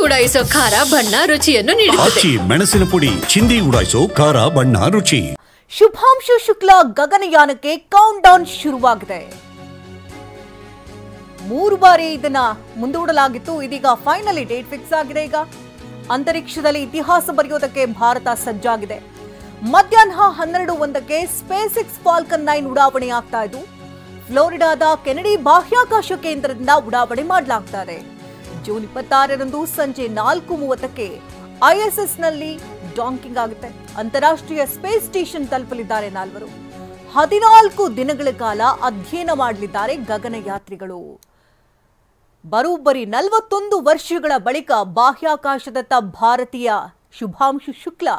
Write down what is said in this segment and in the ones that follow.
ಉಡಾಯಿಸೋ ಖಾರ ಬಣ್ಣ ರುಚಿಯನ್ನು ನೀಡುತ್ತದೆ. ಮೆಣಸಿನ ಪುಡಿ ಚಿಂದಿ ಉಡಾಯಿಸೋ ಖಾರ ಬಣ್ಣ ರುಚಿ. ಶುಭಾಂಶು ಶುಕ್ಲಾ ಗಗನಯಾನಕ್ಕೆ ಕೌಂಟ್ ಡೌನ್ ಶುರುವಾಗಿದೆ. 3 ಬಾರಿ ಇದನ್ನ ಮುಂದೂಡಲಾಗಿತ್ತು. ಇದೀಗ ಫೈನಲಿ ಡೇಟ್ ಫಿಕ್ಸ್ ಆಗಿದೆ. ಈಗ ಅಂತರಿಕ್ಷದಲ್ಲಿ ಇತಿಹಾಸ ಬರೆಯೋದಕ್ಕೆ ಭಾರತ ಸಜ್ಜಾಗಿದೆ. ಮಧ್ಯಾಹ್ನ 12:01ಕ್ಕೆ ಸ್ಪೇಸ್ ಎಕ್ಸ್ ಫಾಲ್ಕನ್ 9 ಉಡಾವಣೆ ಆಗ್ತಾ ಇದ್ದು ಫ್ಲೋರಿಡಾದ ಕೆನಡಿ ಬಾಹ್ಯಾಕಾಶ ಕೇಂದ್ರದಿಂದ ಉಡಾವಣೆ ಮಾಡಲಾಗ್ತಾ ಇದೆ. ಜೂನ್ 26ರಂದು ಸಂಜೆ 4:30ಕ್ಕೆ ಐಎಸ್ಎಸ್ನಲ್ಲಿ ಡಾಂಕಿಂಗ್ ಆಗುತ್ತೆ. ಅಂತಾರಾಷ್ಟ್ರೀಯ ಸ್ಪೇಸ್ ಸ್ಟೇಷನ್ ತಲುಪಲಿದ್ದಾರೆ ನಾಲ್ವರು. 14 ದಿನಗಳ ಕಾಲ ಅಧ್ಯಯನ ಮಾಡಲಿದ್ದಾರೆ ಗಗನಯಾತ್ರಿಗಳು. ಬರೋಬ್ಬರಿ 41 ವರ್ಷಗಳ ಬಳಿಕ ಬಾಹ್ಯಾಕಾಶದತ್ತ ಭಾರತೀಯ ಶುಭಾಂಶು ಶುಕ್ಲಾ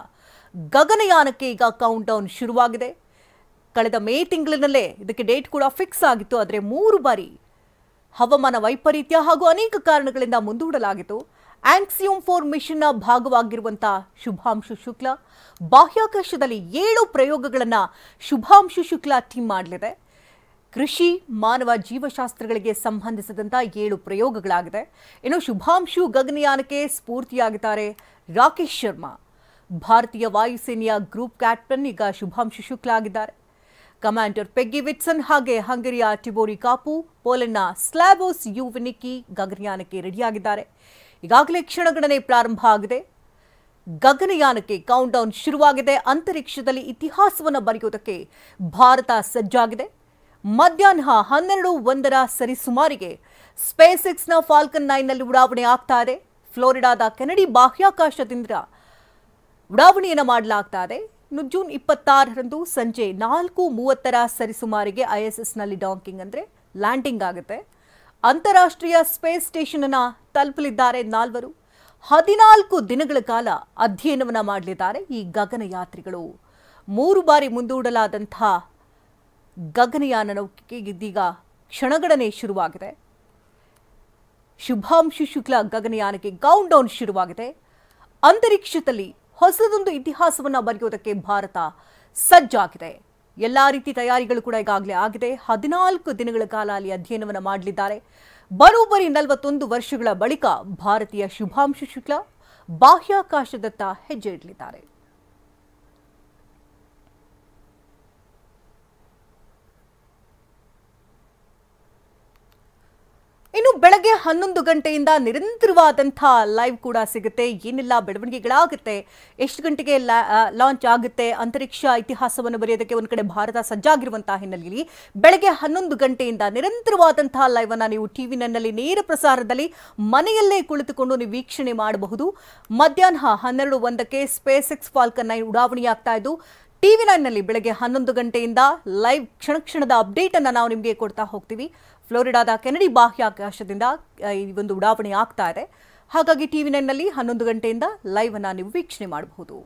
ಗಗನಯಾನಕ್ಕೆ ಈಗ ಕೌಂಟ್ ಡೌನ್ ಶುರುವಾಗಿದೆ. ಕಳೆದ ಮೇ ತಿಂಗಳಿನಲ್ಲೇ ಇದಕ್ಕೆ ಡೇಟ್ ಕೂಡ ಫಿಕ್ಸ್ ಆಗಿತ್ತು. ಆದರೆ 3 ಬಾರಿ ಹವಾಮಾನ ವೈಪರೀತ್ಯ ಹಾಗೂ ಅನೇಕ ಕಾರಣಗಳಿಂದ ಮುಂದೂಡಲಾಗಿತ್ತು. ಆಂಕ್ಸಿಯಂ 4 ಮಿಷನ್ನ ಭಾಗವಾಗಿರುವಂತಹ ಶುಭಾಂಶು ಶುಕ್ಲಾ ಬಾಹ್ಯಾಕಾಶದಲ್ಲಿ 7 ಪ್ರಯೋಗಗಳನ್ನು ಶುಭಾಂಶು ಶುಕ್ಲಾ ಟೀಮ್ ಮಾಡಲಿದೆ. ಕೃಷಿ, ಮಾನವ ಜೀವಶಾಸ್ತ್ರಗಳಿಗೆ ಸಂಬಂಧಿಸಿದಂಥ 7 ಪ್ರಯೋಗಗಳಾಗಿದೆ. ಇನ್ನು ಶುಭಾಂಶು ಗಗನಯಾನಕ್ಕೆ ಸ್ಫೂರ್ತಿಯಾಗಿದ್ದಾರೆ ರಾಕೇಶ್ ಶರ್ಮಾ. ಭಾರತೀಯ ವಾಯುಸೇನೆಯ ಗ್ರೂಪ್ ಕ್ಯಾಪ್ಟನ್ ಈಗ ಶುಭಾಂಶು ಶುಕ್ಲಾ ಆಗಿದ್ದಾರೆ. ಕಮಾಂಡರ್ ಪೆಗ್ಗಿ ವಿಟ್ಸನ್ ಹಾಗೆ ಹಂಗರಿಯ ಟಿಬೋರಿ ಕಾಪು, ಪೋಲೆಂಡ್ನ ಸ್ಲಾವೋಸ್ ಯುವಿನಿಕಿ ಗಗನಯಾನಕ್ಕೆ ರೆಡಿಯಾಗಿದ್ದಾರೆ. ಈಗಾಗಲೇ ಕ್ಷಣಗಣನೆ ಪ್ರಾರಂಭ ಆಗಿದೆ. ಗಗನಯಾನಕ್ಕೆ ಕೌಂಟ್ ಡೌನ್ ಶುರುವಾಗಿದೆ. ಅಂತರಿಕ್ಷದಲ್ಲಿ ಇತಿಹಾಸವನ್ನು ಬರೆಯುವುದಕ್ಕೆ ಭಾರತ ಸಜ್ಜಾಗಿದೆ. ಮಧ್ಯಾಹ್ನ 12:01ರ ಸರಿಸುಮಾರಿಗೆ ಸ್ಪೇಸ್ ಎಕ್ಸ್ನ ಫಾಲ್ಕನ್ 9ನಲ್ಲಿ ಉಡಾವಣೆ ಆಗ್ತಾ ಇದೆ. ಫ್ಲೋರಿಡಾದ ಕೆನಡಿ ಬಾಹ್ಯಾಕಾಶದಿಂದ ಉಡಾವಣೆಯನ್ನು ಮಾಡಲಾಗ್ತಾ ಇದೆ. ಜೂನ್ 26ರಂದು ಸಂಜೆ 4:30ರ ಸರಿಸುಮಾರಿಗೆ ಐಎಸ್ಎಸ್ನಲ್ಲಿ ಡಾಂಕಿಂಗ್ ಅಂದರೆ ಲ್ಯಾಂಡಿಂಗ್ ಆಗುತ್ತೆ. ಅಂತಾರಾಷ್ಟ್ರೀಯ ಸ್ಪೇಸ್ ಸ್ಟೇಷನ್ ಅನ್ನು ತಲುಪಲಿದ್ದಾರೆ ನಾಲ್ವರು. 14 ದಿನಗಳ ಕಾಲ ಅಧ್ಯಯನವನ್ನು ಮಾಡಲಿದ್ದಾರೆ ಈ ಗಗನಯಾತ್ರಿಗಳು. 3 ಬಾರಿ ಮುಂದೂಡಲಾದಂಥ ಗಗನಯಾನ ನೌಕೆಗೆ ಇದೀಗ ಕ್ಷಣಗಣನೆ ಶುರುವಾಗಿದೆ. ಶುಭಾಂಶು ಶುಕ್ಲಾ ಗಗನಯಾನಕ್ಕೆ ಕೌಂಟ್ ಡೌನ್ ಶುರುವಾಗಿದೆ. ಅಂತರಿಕ್ಷದಲ್ಲಿ ಹೊಸದೊಂದು ಇತಿಹಾಸವನ್ನು ಬರೆಯೋದಕ್ಕೆ ಭಾರತ ಸಜ್ಜಾಗಿದೆ. ಎಲ್ಲಾ ರೀತಿ ತಯಾರಿಗಳು ಕೂಡ ಈಗಾಗಲೇ ಆಗಿದೆ. 14 ದಿನಗಳ ಕಾಲ ಅಲ್ಲಿ ಅಧ್ಯಯನವನ್ನು ಮಾಡಲಿದ್ದಾರೆ. ಬರೋಬ್ಬರಿ 41 ವರ್ಷಗಳ ಬಳಿಕ ಭಾರತೀಯ ಶುಭಾಂಶು ಶುಕ್ಲಾ ಬಾಹ್ಯಾಕಾಶದತ್ತ ಹೆಜ್ಜೆ ಇಡಲಿದ್ದಾರೆ. ಇನ್ನು ಬೆಳಗ್ಗೆ 11 ಗಂಟೆಯಿಂದ ನಿರಂತರವಾದಂತಹ ಲೈವ್ ಕೂಡ ಸಿಗುತ್ತೆ. ಏನೆಲ್ಲ ಬೆಳವಣಿಗೆಗಳಾಗುತ್ತೆ, ಎಷ್ಟು ಗಂಟೆಗೆ ಲಾಂಚ್ ಆಗುತ್ತೆ, ಅಂತರಿಕ್ಷ ಇತಿಹಾಸವನ್ನು ಬರೆಯೋದಕ್ಕೆ ಒಂದು ಕಡೆ ಭಾರತ ಸಜ್ಜಾಗಿರುವಂತಹ ಹಿನ್ನೆಲೆಯಲ್ಲಿ ಬೆಳಗ್ಗೆ 11 ಗಂಟೆಯಿಂದ ನಿರಂತರವಾದಂತಹ ಲೈವ್ ಅನ್ನು ನೀವು ಟಿವಿ9ನಲ್ಲಿ ನೇರ ಪ್ರಸಾರದಲ್ಲಿ ಮನೆಯಲ್ಲೇ ಕುಳಿತುಕೊಂಡು ನೀವು ವೀಕ್ಷಣೆ ಮಾಡಬಹುದು. ಮಧ್ಯಾಹ್ನ 12:01ಕ್ಕೆ ಸ್ಪೇಸ್ ಎಕ್ಸ್ ಫಾಲ್ಕನ್ 9 ಉಡಾವಣೆಯಾಗ್ತಾ ಇದ್ದು ಟಿವಿ9ನಲ್ಲಿ ಬೆಳಗ್ಗೆ 11 ಗಂಟೆಯಿಂದ ಲೈವ್ ಕ್ಷಣದ ಅಪ್ಡೇಟ್ ಅನ್ನು ನಾವು ನಿಮಗೆ ಕೊಡ್ತಾ ಹೋಗ್ತೀವಿ. ಫ್ಲೋರಿಡಾದ ಕೆನಡಿ ಬಾಹ್ಯಾಕಾಶದಿಂದ ಈ ಒಂದು ಉಡಾವಣೆ ಆಗ್ತಾ ಇದೆ. ಹಾಗಾಗಿ ಟಿವಿ9ನಲ್ಲಿ 11 ಗಂಟೆಯಿಂದ ಲೈವ್ ಅನ್ನು ನೀವು ವೀಕ್ಷಣೆ ಮಾಡಬಹುದು.